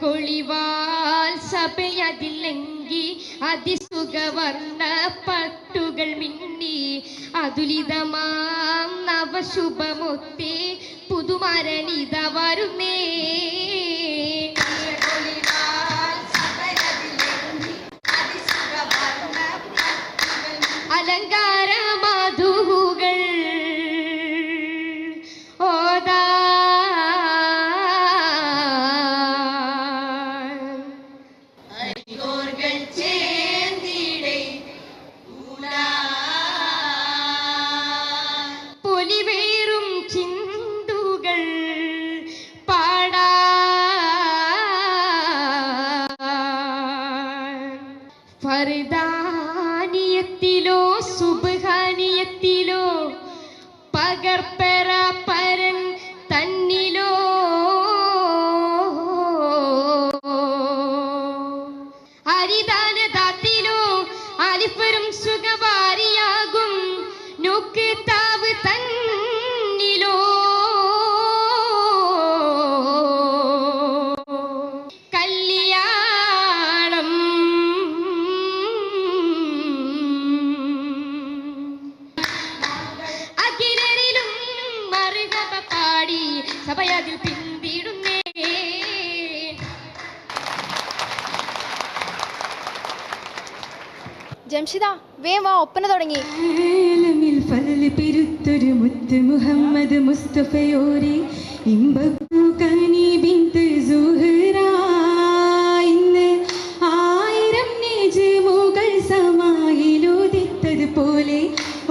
കൊളിവാൽ സഭയതിലെങ്കി അതിസുഖവർണ്ണ പട്ടുകൾ മിന്നി അതുലിതമാം നവശുഭമൊത്തേ പുതുമരണിത വരുന്നേ അലങ്കാര മധുകൾ ഓതാ പൊലിവേറും ചിന്തുകൾ പാടാ ഫർദാനിയത്തിലോ സുബ്ഹാനിയത്തിലോ പകർപ്പെറ പരൻ തന്നിലോ അരിദാനദാത്തിലോ അലിഫരും സുഖവാരിയാകും നുക്താവ് തന്നിലോ കല്യാണം അഖിലരിലും മറുകഥ പാടി സഭയതിൽ പിന്തിടുന്നേ. ജംഷിദ വേഗം വാ, ഒപ്പന തുടങ്ങി. പെരുത്തൊരു മുത്ത് മുഹമ്മദ് മുസ്തഫയോരെ ഇമ്പൂക്കനി ബിന്ത് സുഹറ ഇന്ന് 1000 നെജ്മുകൾ സമായിലുദിത്തത് പോലെ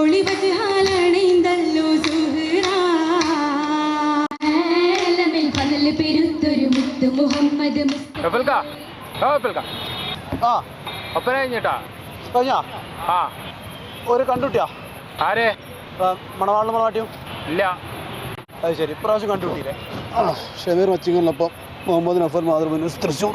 ഒളിവജാലണൈന്തല്ലോ സുഹറ. പെരുത്തൊരു മുത്ത് മുഹമ്മദ് ഒരു കണ്ടുട്ടിയാ ആരെ മണവാളിനും മണവാട്ടിയും ഇല്ല. അത് ശരി, ഇപ്രാവശ്യം കണ്ടുപിട്ടിയില്ലേ? ഷമീർ മച്ചിങ്ങനൊപ്പം മുഹമ്മദ് നഫർ മാതൃ തൃശ്ശൂർ.